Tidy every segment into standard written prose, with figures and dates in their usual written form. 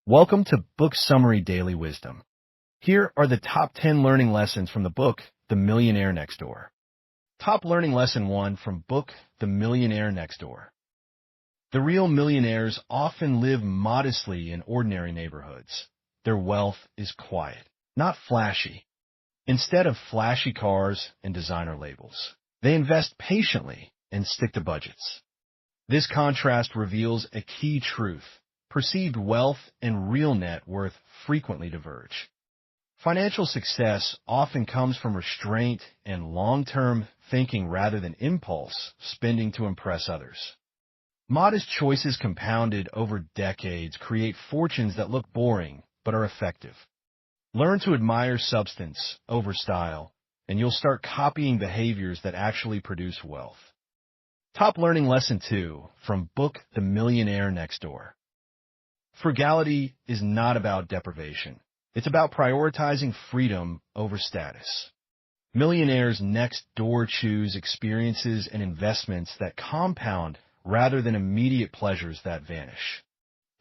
Welcome to Book Summary Daily Wisdom. Here are the top 10 learning lessons from the book, The Millionaire Next Door. Top learning lesson 1 from book, The Millionaire Next Door. The real millionaires often live modestly in ordinary neighborhoods. Their wealth is quiet, not flashy. Instead of flashy cars and designer labels, they invest patiently and stick to budgets. This contrast reveals a key truth. Perceived wealth and real net worth frequently diverge. Financial success often comes from restraint and long-term thinking rather than impulse spending to impress others. Modest choices compounded over decades create fortunes that look boring but are effective. Learn to admire substance over style, and you'll start copying behaviors that actually produce wealth. Top learning lesson 2 from book, The Millionaire Next Door. Frugality is not about deprivation. It's about prioritizing freedom over status. Millionaires next door choose experiences and investments that compound rather than immediate pleasures that vanish.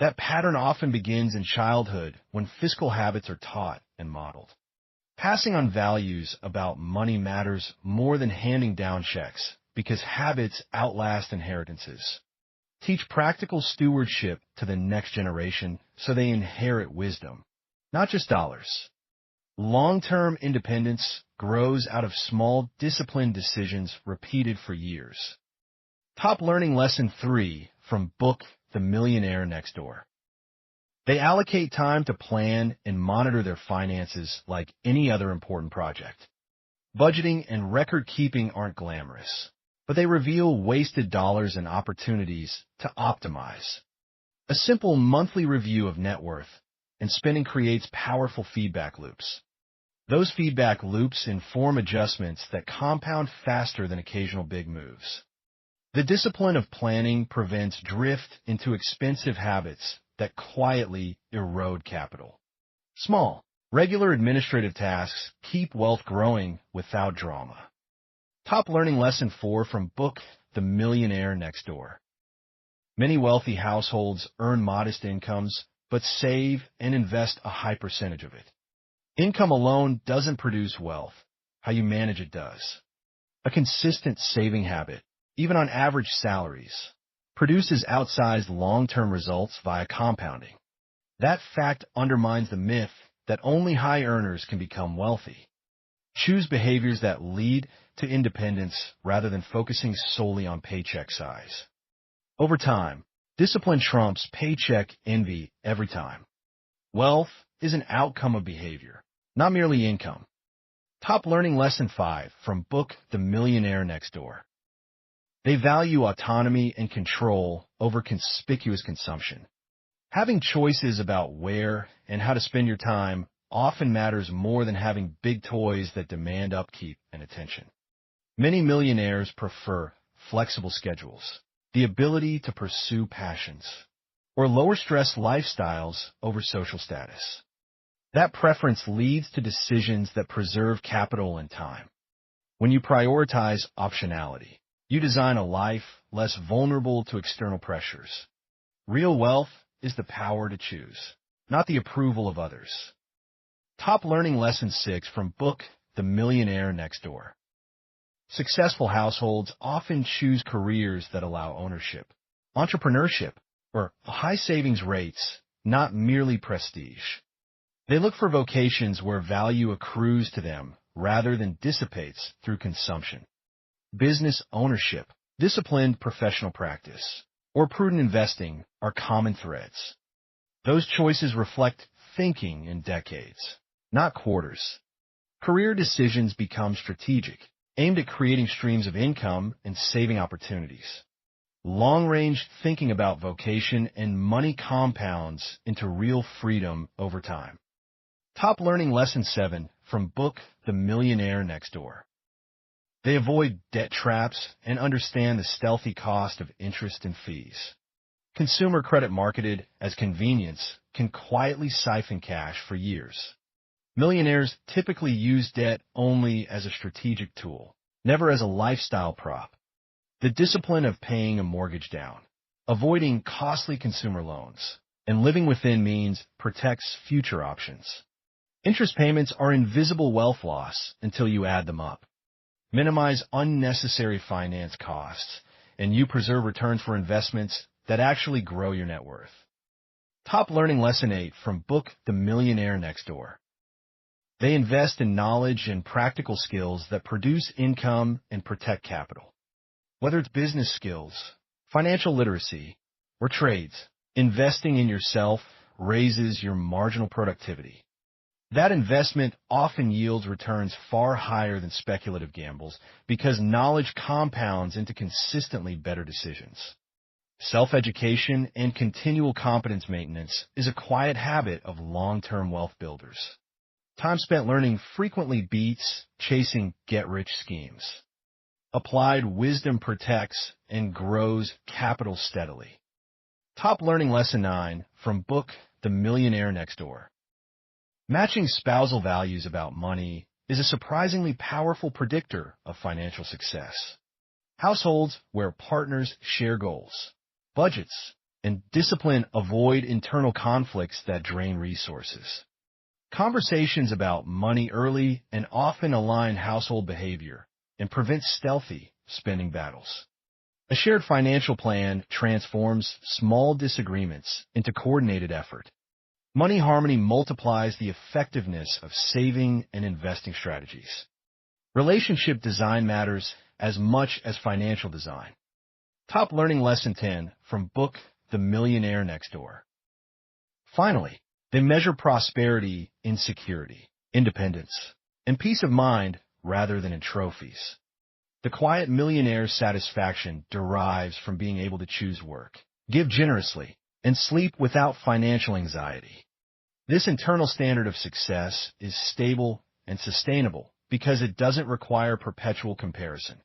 That pattern often begins in childhood when fiscal habits are taught and modeled. Passing on values about money matters more than handing down checks because habits outlast inheritances. Teach practical stewardship to the next generation so they inherit wisdom, not just dollars. Long-term independence grows out of small, disciplined decisions repeated for years. Top learning lesson 3 from book, The Millionaire Next Door. They allocate time to plan and monitor their finances like any other important project. Budgeting and record-keeping aren't glamorous, but they reveal wasted dollars and opportunities to optimize. A simple monthly review of net worth and spending creates powerful feedback loops. Those feedback loops inform adjustments that compound faster than occasional big moves. The discipline of planning prevents drift into expensive habits that quietly erode capital. Small, regular administrative tasks keep wealth growing without drama. Top learning lesson 4 from book, The Millionaire Next Door. Many wealthy households earn modest incomes, but save and invest a high percentage of it. Income alone doesn't produce wealth. How you manage it does. A consistent saving habit, even on average salaries, produces outsized long-term results via compounding. That fact undermines the myth that only high earners can become wealthy. Choose behaviors that lead to independence rather than focusing solely on paycheck size. Over time, discipline trumps paycheck envy every time. Wealth is an outcome of behavior, not merely income. Top learning lesson 5 from book, The Millionaire Next Door. They value autonomy and control over conspicuous consumption. Having choices about where and how to spend your time often matters more than having big toys that demand upkeep and attention. Many millionaires prefer flexible schedules, the ability to pursue passions, or lower-stress lifestyles over social status. That preference leads to decisions that preserve capital and time. When you prioritize optionality, you design a life less vulnerable to external pressures. Real wealth is the power to choose, not the approval of others. Top learning lesson 6 from book, The Millionaire Next Door. Successful households often choose careers that allow ownership, entrepreneurship, or high savings rates, not merely prestige. They look for vocations where value accrues to them rather than dissipates through consumption. Business ownership, disciplined professional practice, or prudent investing are common threads. Those choices reflect thinking in decades, not quarters. Career decisions become strategic, aimed at creating streams of income and saving opportunities. Long-range thinking about vocation and money compounds into real freedom over time. Top learning lesson 7 from book, The Millionaire Next Door. They avoid debt traps and understand the stealthy cost of interest and fees. Consumer credit marketed as convenience can quietly siphon cash for years. Millionaires typically use debt only as a strategic tool, never as a lifestyle prop. The discipline of paying a mortgage down, avoiding costly consumer loans, and living within means protects future options. Interest payments are invisible wealth loss until you add them up. Minimize unnecessary finance costs, and you preserve returns for investments that actually grow your net worth. Top Learning Lesson 8 from book The Millionaire Next Door. They invest in knowledge and practical skills that produce income and protect capital. Whether it's business skills, financial literacy, or trades, investing in yourself raises your marginal productivity. That investment often yields returns far higher than speculative gambles because knowledge compounds into consistently better decisions. Self-education and continual competence maintenance is a quiet habit of long-term wealth builders. Time spent learning frequently beats chasing get-rich schemes. Applied wisdom protects and grows capital steadily. Top Learning Lesson 9 from book The Millionaire Next Door. Matching spousal values about money is a surprisingly powerful predictor of financial success. Households where partners share goals, budgets, and discipline avoid internal conflicts that drain resources. Conversations about money early and often align household behavior and prevent stealthy spending battles. A shared financial plan transforms small disagreements into coordinated effort. Money harmony multiplies the effectiveness of saving and investing strategies. Relationship design matters as much as financial design. Top Learning Lesson 10 from book The Millionaire Next Door. Finally, they measure prosperity in security, independence, and peace of mind rather than in trophies. The quiet millionaire's satisfaction derives from being able to choose work, give generously, and sleep without financial anxiety. This internal standard of success is stable and sustainable because it doesn't require perpetual comparison.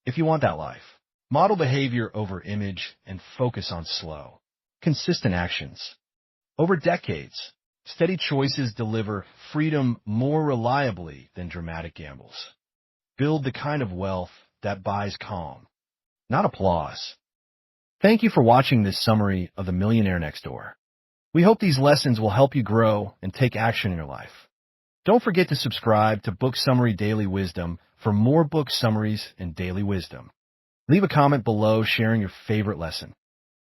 If you want that life, model behavior over image and focus on slow, consistent actions. Over decades, steady choices deliver freedom more reliably than dramatic gambles. Build the kind of wealth that buys calm, not applause. Thank you for watching this summary of The Millionaire Next Door. We hope these lessons will help you grow and take action in your life. Don't forget to subscribe to Book Summary Daily Wisdom for more book summaries and daily wisdom. Leave a comment below sharing your favorite lesson.